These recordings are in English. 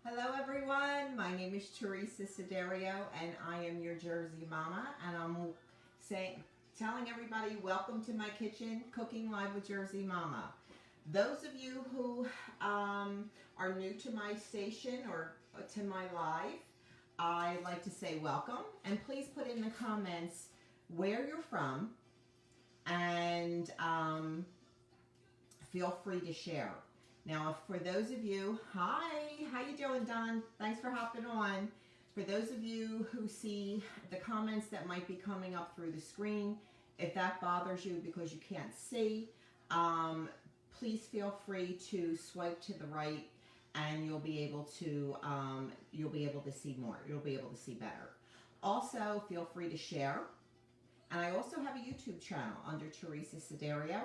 Hello everyone, my name is Teresa Siderio and I am your Jersey Mama, and I'm telling everybody welcome to my kitchen, Cooking Live with Jersey Mama. Those of you who are new to my station or to my live, I'd like to say welcome, and please put in the comments where you're from, and feel free to share. Now, for those of you, hi, how you doing, Don? Thanks for hopping on. For those of you who see the comments that might be coming up through the screen, if that bothers you because you can't see, please feel free to swipe to the right, and you'll be able to see more. You'll be able to see better. Also, feel free to share. And I also have a YouTube channel under Teresa Siderio.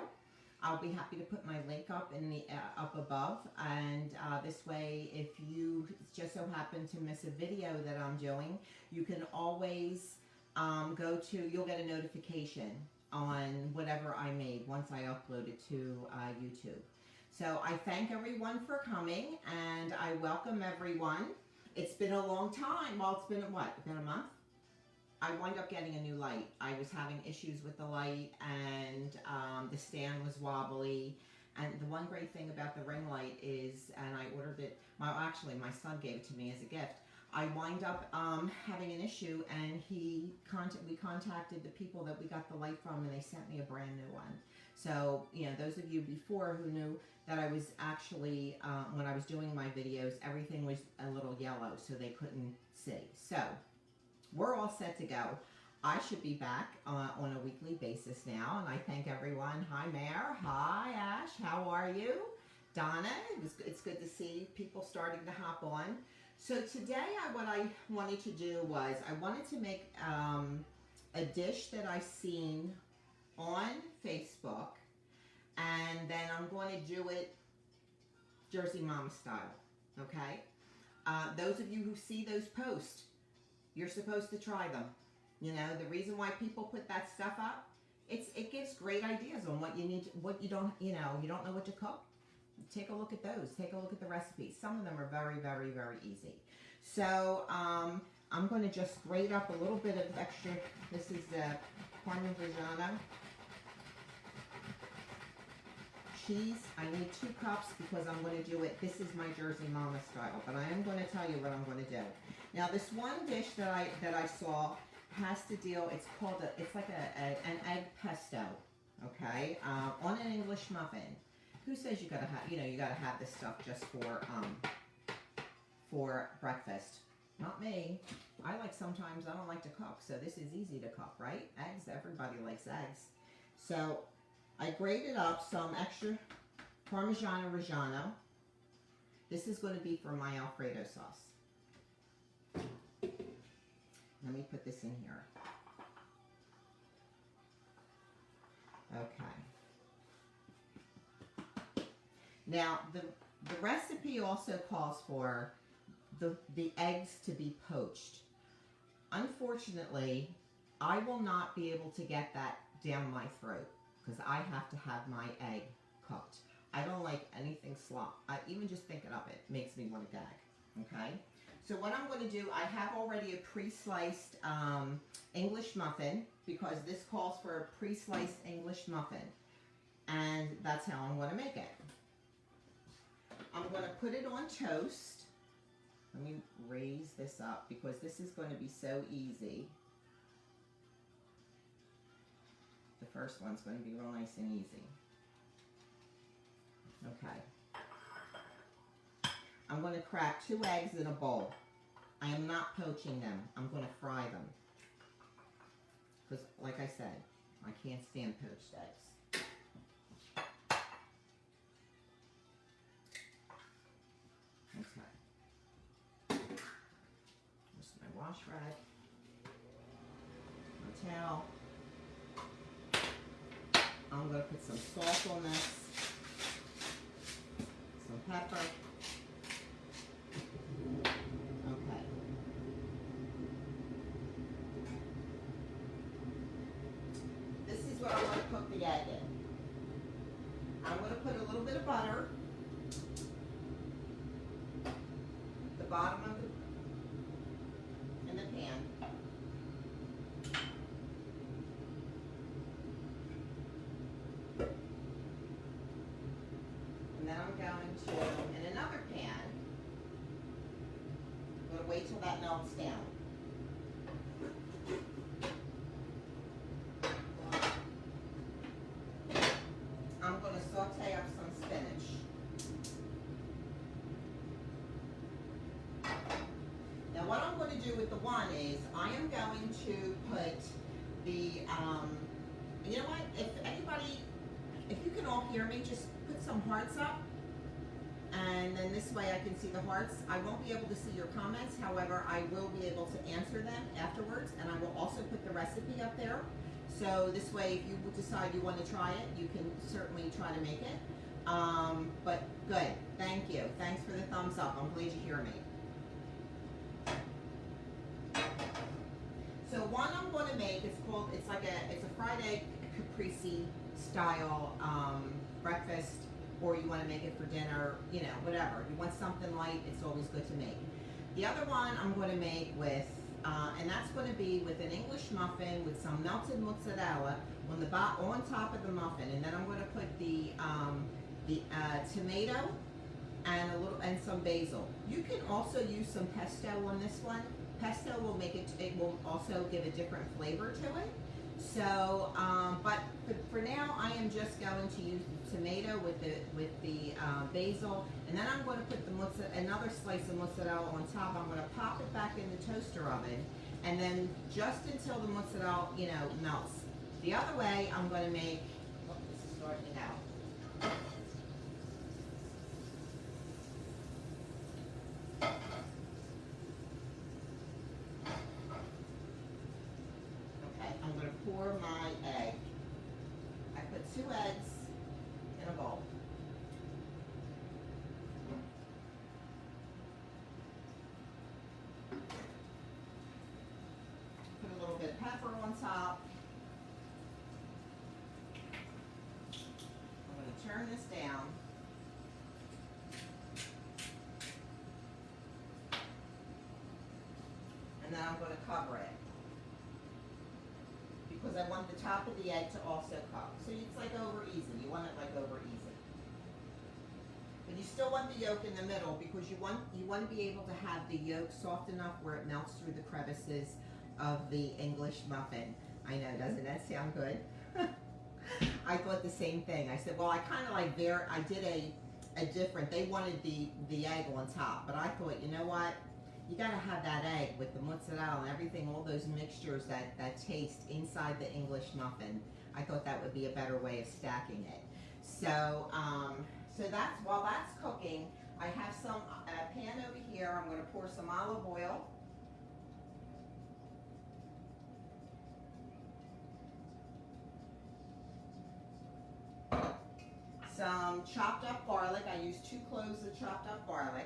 I'll be happy to put my link up in the up above, and this way, if you just so happen to miss a video that I'm doing, you can always you'll get a notification on whatever I made once I upload it to YouTube. So I thank everyone for coming, and I welcome everyone. It's been a long time. Well, it's been what? Been a month? I wound up getting a new light. I was having issues with the light, and the stand was wobbly. And the one great thing about the ring light is, and I ordered it, actually my son gave it to me as a gift. I wind up having an issue, and we contacted the people that we got the light from, and they sent me a brand new one. So, you know, those of you before who knew that I was actually, when I was doing my videos, everything was a little yellow, so they couldn't see. So we're all set to go. I should be back on a weekly basis now, and I thank everyone. Hi, Mare. Hi, Ash. How are you? Donna, it's good to see people starting to hop on. So today, what I wanted to do was I wanted to make a dish that I seen on Facebook, and then I'm going to do it Jersey Mama style, okay? Those of you who see those posts, you're supposed to try them. You know, the reason why people put that stuff up, it gives great ideas on what you need to, what you don't know what to cook. Take a look at those. Take a look at the recipes. Some of them are very, very, very easy. So I'm going to just grate up a little bit of extra. This is the Parmigiano cheese. I need 2 cups because I'm going to do it. This is my Jersey Mama style, but I am going to tell you what I'm going to do. Now, this one dish that I saw has to deal. It's called it's like an egg pesto, okay, on an English muffin. Who says you gotta have this stuff just for breakfast? Not me. Sometimes I don't like to cook, so this is easy to cook, right? Eggs. Everybody likes eggs. So I grated up some extra Parmigiano Reggiano. This is going to be for my Alfredo sauce. Let me put this in here. Okay. Now, the recipe also calls for the eggs to be poached. Unfortunately, I will not be able to get that down my throat because I have to have my egg cooked. I don't like anything slop. Even just thinking of it makes me want to gag, okay? So what I'm going to do, I have already a pre-sliced English muffin because this calls for a pre-sliced English muffin. And that's how I'm going to make it. I'm going to put it on toast. Let me raise this up because this is going to be so easy. The first one's going to be real nice and easy. Okay. I'm going to crack 2 eggs in a bowl. I am not poaching them. I'm going to fry them. Because, like I said, I can't stand poached eggs. Okay. Just my wash rag. My towel. I'm going to put some salt on this. Some pepper. Okay. This is what I want to cook the egg in. I'm going to put a little bit of butter. The bottom of in the pan. And then I'm going to, in another pan, I'm going to wait till that melts down. I'm going to saute up some spinach. Now what I'm going to do with the one is I am going to put the, you know what, if you can all hear me, just put some hearts up. And then this way I can see the hearts. I won't be able to see your comments, however, I will be able to answer them afterwards, and I will also put the recipe up there. So this way, if you decide you want to try it, you can certainly try to make it. But good, thank you. Thanks for the thumbs up. I'm glad you hear me. So one I'm going to make, it's a fried egg Caprese style breakfast, or you want to make it for dinner, you know, whatever. If you want something light, it's always good to make. The other one I'm going to make with, and that's going to be with an English muffin with some melted mozzarella on top of the muffin, and then I'm going to put the tomato and some basil. You can also use some pesto on this one. Pesto will make it will also give a different flavor to it. So, but for now, I am just going to use the tomato with the basil, and then I'm going to put another slice of mozzarella on top. I'm going to pop it back in the toaster oven, and then just until the mozzarella, you know, melts. The other way, I'm going to make. Oh, this is starting out. I'm going to pour my egg. I put 2 eggs in a bowl. Put a little bit of pepper on top. I'm going to turn this down. And then I'm going to cover it, because I want the top of the egg to also cook. So it's like over easy. You want it like over easy. But you still want the yolk in the middle, because you want to be able to have the yolk soft enough where it melts through the crevices of the English muffin. I know, doesn't that sound good? I thought the same thing. I said, well, I kind of like I did a different, they wanted the egg on top, but I thought, you know what? You got to have that egg with the mozzarella and everything, all those mixtures that taste inside the English muffin. I thought that would be a better way of stacking it. So, so while that's cooking, I have some pan over here. I'm going to pour some olive oil. Some chopped up garlic. I use 2 cloves of chopped up garlic.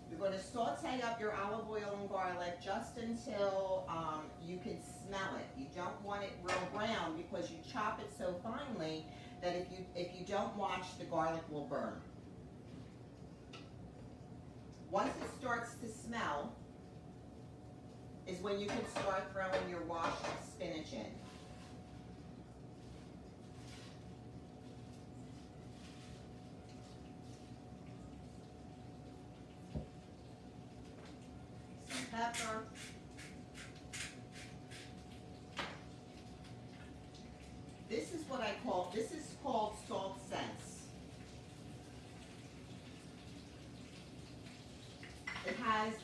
You're going to saute up your olive oil and garlic just until you can smell it. You don't want it real brown, because you chop it so finely that if you don't watch, the garlic will burn. Once it starts to smell is when you can start throwing your washed spinach in. Some pepper. This is called salt sense.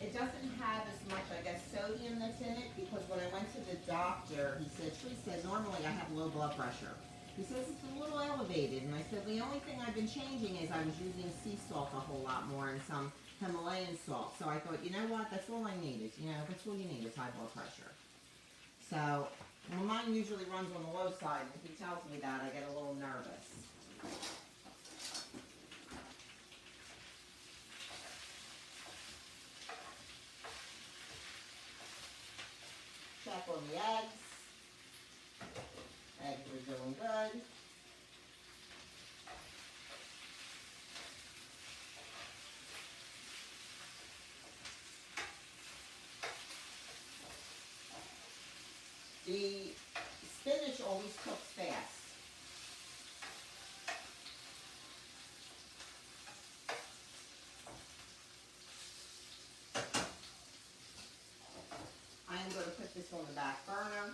It doesn't have as much, I guess, sodium that's in it, because when I went to the doctor, she said, normally I have low blood pressure. He says it's a little elevated, and I said, the only thing I've been changing is I was using sea salt a whole lot more and some Himalayan salt. So I thought, you know what, that's all I need is, that's all you need is high blood pressure. So, well, mine usually runs on the low side, and if he tells me that, I get a little nervous. Check on the eggs. Eggs are doing good. The spinach always cooks fast. I am going to put this on the back burner.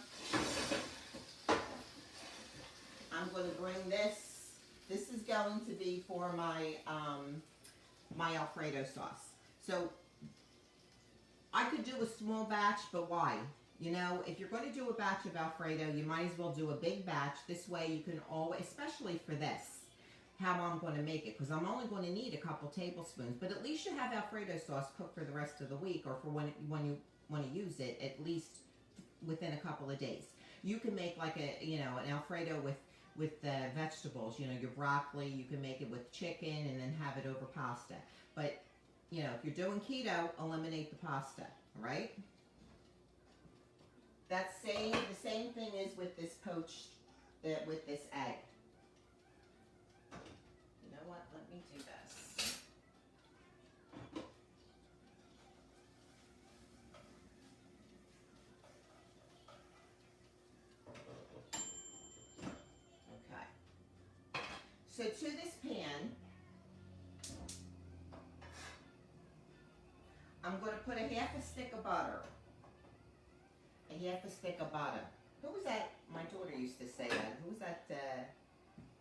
I'm going to bring this. This is going to be for my my Alfredo sauce. So I could do a small batch, but why? You know, if you're going to do a batch of Alfredo, you might as well do a big batch. This way you can always, especially for this, how I'm going to make it, because I'm only going to need a couple tablespoons. But at least you have Alfredo sauce cooked for the rest of the week, or for when you want to use it, at least within a couple of days. You can make like an Alfredo with vegetables, your broccoli. You can make it with chicken and then have it over pasta. But, if you're doing keto, eliminate the pasta, right? The same thing is with this poached, with this egg. You know what? Let me do this. Okay. So to this pan, I'm going to put a half a stick of butter. A half a stick of butter. Who was that? My daughter used to say that. Who was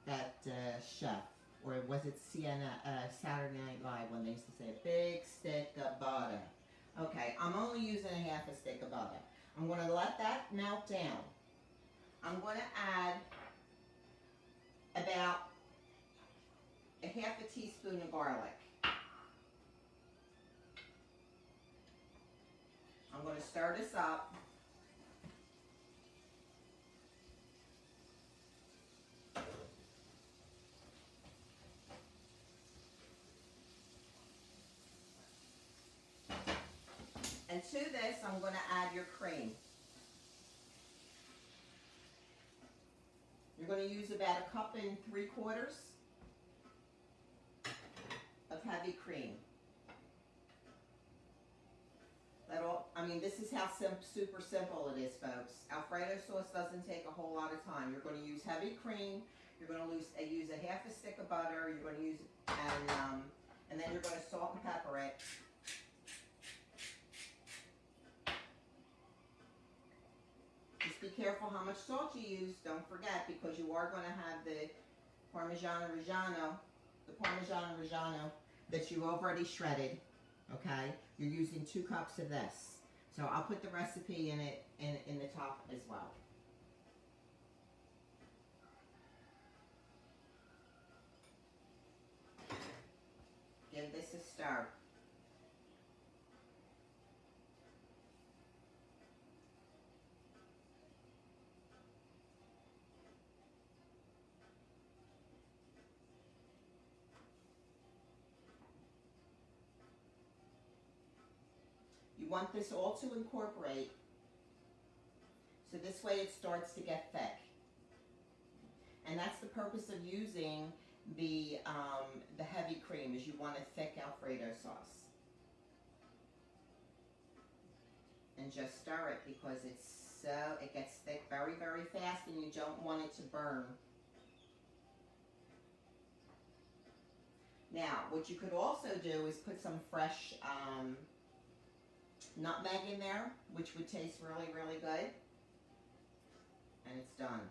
that chef? Or was it Saturday Night Live when they used to say a big stick of butter? Okay, I'm only using a half a stick of butter. I'm going to let that melt down. I'm going to add about a half a teaspoon of garlic. I'm going to stir this up. And to this, I'm going to add your cream. You're going to use about 1 3/4 cups of heavy cream. This is how super simple it is, folks. Alfredo sauce doesn't take a whole lot of time. You're going to use heavy cream. You're going to use a half a stick of butter. You're going to use, and then you're going to salt and pepper it. Just be careful how much salt you use. Don't forget, because you are going to have the Parmigiano Reggiano that you already shredded. Okay, you're using 2 cups of this. So I'll put the recipe in the top as well. Give this a stir. You want this all to incorporate, so this way it starts to get thick. And that's the purpose of using the heavy cream, is you want a thick Alfredo sauce. And just stir it, because it gets thick very, very fast, and you don't want it to burn. Now, what you could also do is put some fresh nutmeg in there, which would taste really, really good. And it's done.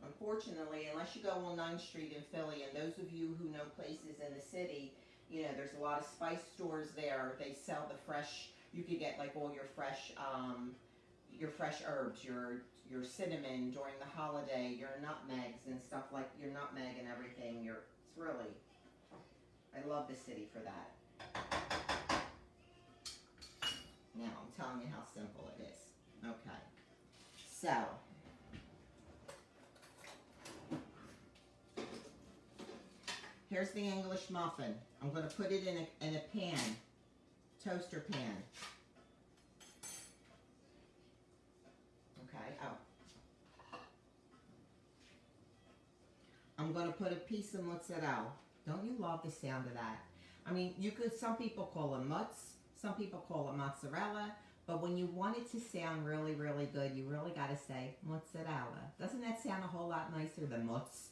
Unfortunately, unless you go on 9th Street in Philly, and those of you who know places in the city, there's a lot of spice stores there. They sell the fresh, you could get like all your fresh herbs, your cinnamon during the holiday, your nutmegs and stuff, like your nutmeg and everything. It's really, I love the city for that. Now, I'm telling you how simple it is. Okay. So, here's the English muffin. I'm going to put it in a pan, toaster pan. Okay, oh. I'm going to put a piece of mozzarella. Don't you love the sound of that? I mean, some people call it mozz, some people call it mozzarella, but when you want it to sound really, really good, you really got to say mozzarella. Doesn't that sound a whole lot nicer than mozz?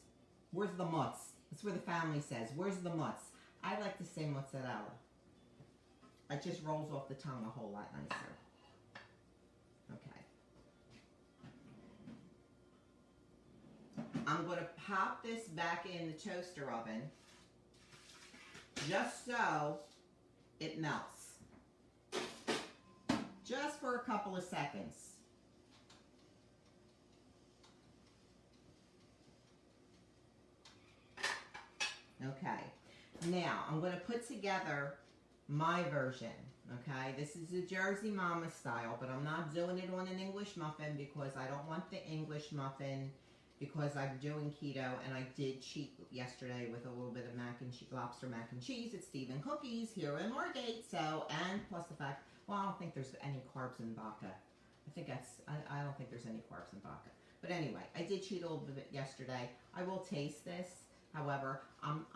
Where's the mozz? That's where the family says, where's the mozz? I like to say mozzarella. It just rolls off the tongue a whole lot nicer. Okay. I'm going to pop this back in the toaster oven just so it melts. Just for a couple of seconds. Okay. Now, I'm going to put together my version. Okay, this is a Jersey Mama style, but I'm not doing it on an English muffin because I don't want the English muffin because I'm doing keto, and I did cheat yesterday with a little bit of lobster mac and cheese at Stephen Cookies here in Margate. So, and plus the fact, well, I don't think there's any carbs in vodka. I don't think there's any carbs in vodka. But anyway, I did cheat a little bit yesterday. I will taste this. However, I'm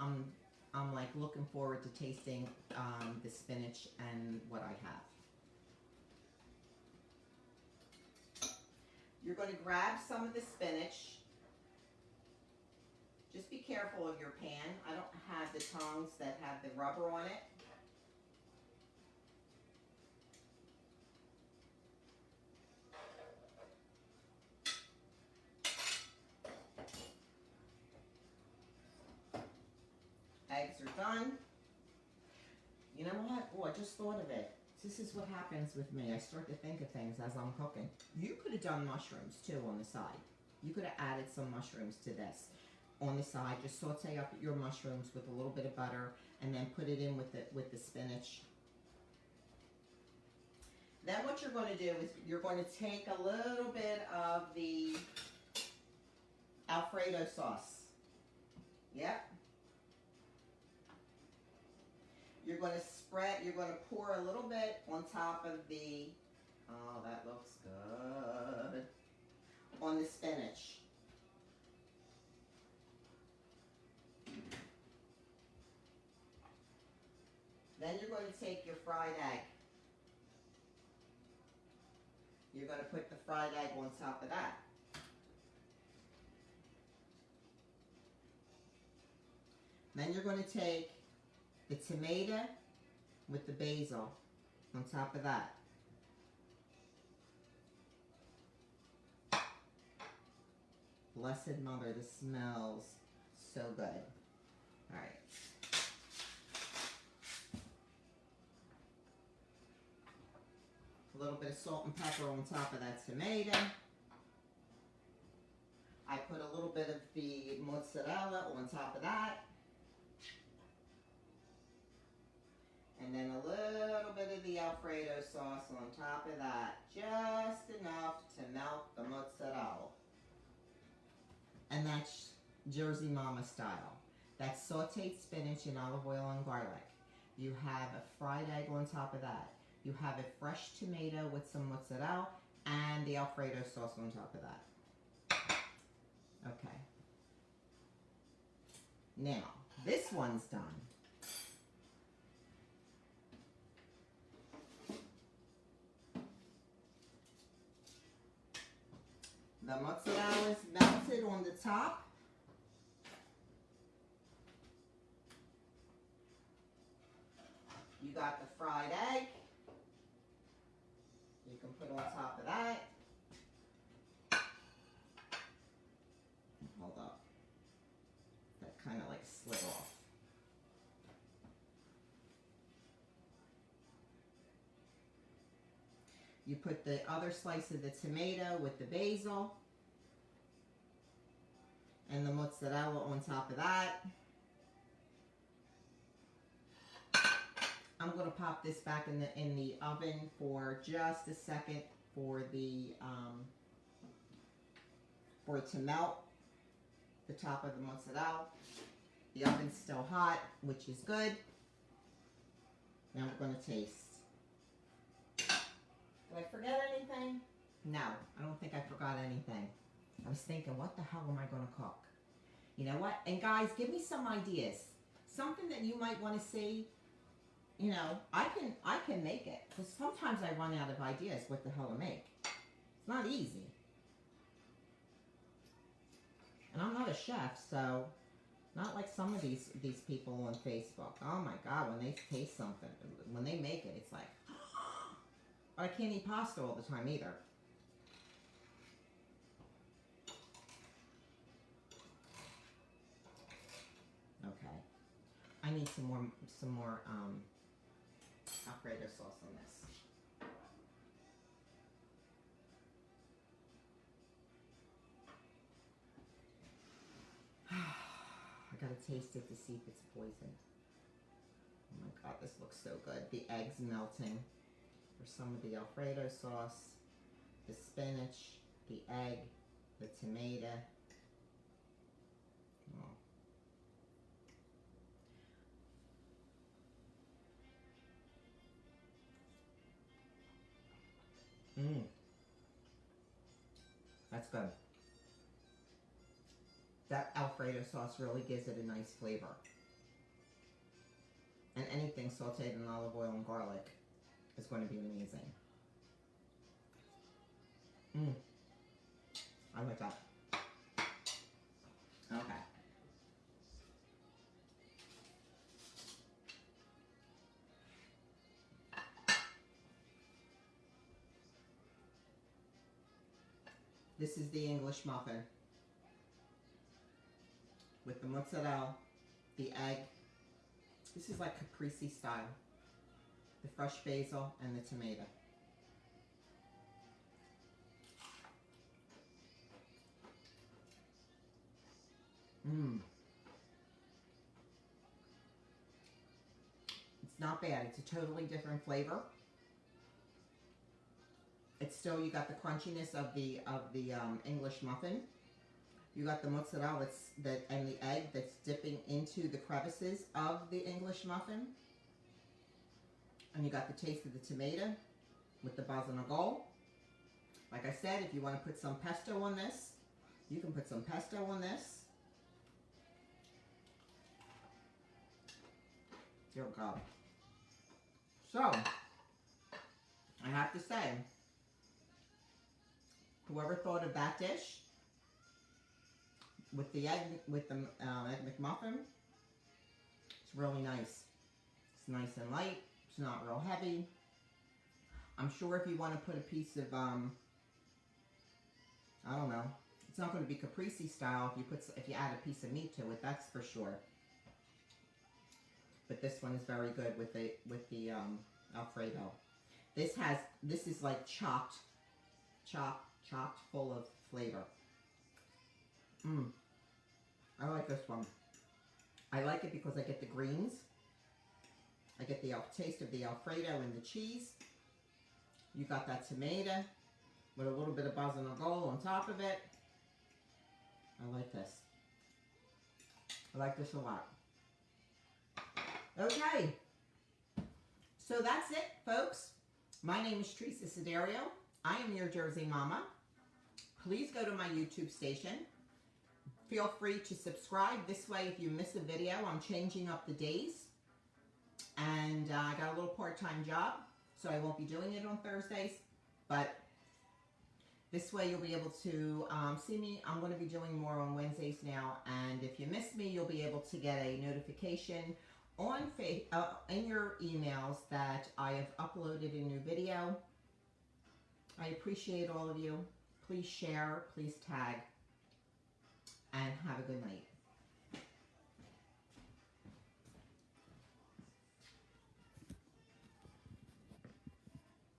like looking forward to tasting the spinach and what I have. You're going to grab some of the spinach. Just be careful of your pan. I don't have the tongs that have the rubber on it. Eggs are done. You know what? Oh, I just thought of it. This is what happens with me. I start to think of things as I'm cooking. You could have done mushrooms too on the side. You could have added some mushrooms to this. On the side, just saute up your mushrooms with a little bit of butter and then put it in with the spinach. Then what you're going to do is you're going to take a little bit of the Alfredo sauce. Yep. You're going to pour a little bit on top of the, oh, that looks good, on the spinach. Then you're going to take your fried egg. You're going to put the fried egg on top of that. Then you're going to take the tomato with the basil on top of that. Blessed Mother, this smells so good. All right. A little bit of salt and pepper on top of that tomato. I put a little bit of the mozzarella on top of that. And then a little bit of the Alfredo sauce on top of that. Just enough to melt the mozzarella. And that's Jersey Mama style. That's sauteed spinach in olive oil and garlic. You have a fried egg on top of that. You have a fresh tomato with some mozzarella and the Alfredo sauce on top of that. Okay. Now, this one's done. The mozzarella is melted on the top. You got the fried egg. You can put on top of that. Hold up. That kind of like slid off. You put the other slice of the tomato with the basil and the mozzarella on top of that. I'm going to pop this back in the oven for just a second for it to melt the top of the mozzarella. The oven's still hot, which is good. Now we're going to taste. Did I forget anything? No, I don't think I forgot anything. I was thinking, what the hell am I going to cook? You know what? And guys, give me some ideas. Something that you might want to see. You know, I can make it. Because sometimes I run out of ideas what the hell to make. It's not easy. And I'm not a chef, so not like some of these people on Facebook. Oh my God, when they taste something, when they make it, it's like, I can't eat pasta all the time either. Okay, I need some more Alfredo sauce on this. I gotta taste it to see if it's poisoned. Oh my God, this looks so good. The eggs melting. For some of the Alfredo sauce, the spinach, the egg, the tomato. Oh. That's good. That Alfredo sauce really gives it a nice flavor. And anything sauteed in olive oil and garlic is going to be amazing. I like that. Okay. This is the English muffin with the mozzarella, the egg. This is like Caprese style. The fresh basil and the tomato. It's not bad. It's a totally different flavor. It's still, you got the crunchiness of the English muffin. You got the mozzarella and the egg that's dipping into the crevices of the English muffin. And you got the taste of the tomato with the basilic. Like I said, if you want to put some pesto on this, you can put some pesto on this. Dear God. So, I have to say, whoever thought of that dish with the egg, with the egg McMuffin, it's really nice. It's nice and light. It's not real heavy. I'm sure if you want to put a piece of, I don't know, it's not going to be Caprese style if you add a piece of meat to it, that's for sure. But this one is very good with the Alfredo. This is like chopped full of flavor. I like this one. I like it because I get the greens. I get the taste of the Alfredo and the cheese. You got that tomato with a little bit of basilic on top of it. I like this. I like this a lot. Okay, so that's it, folks. My name is Teresa Siderio. I am your Jersey Mama. Please go to my YouTube station. Feel free to subscribe. This way, if you miss a video, I'm changing up the days. And I got a little part-time job, so I won't be doing it on Thursdays. But this way, you'll be able to see me. I'm going to be doing more on Wednesdays now. And if you miss me, you'll be able to get a notification on in your emails that I have uploaded a new video. I appreciate all of you. Please share, please tag, and have a good night.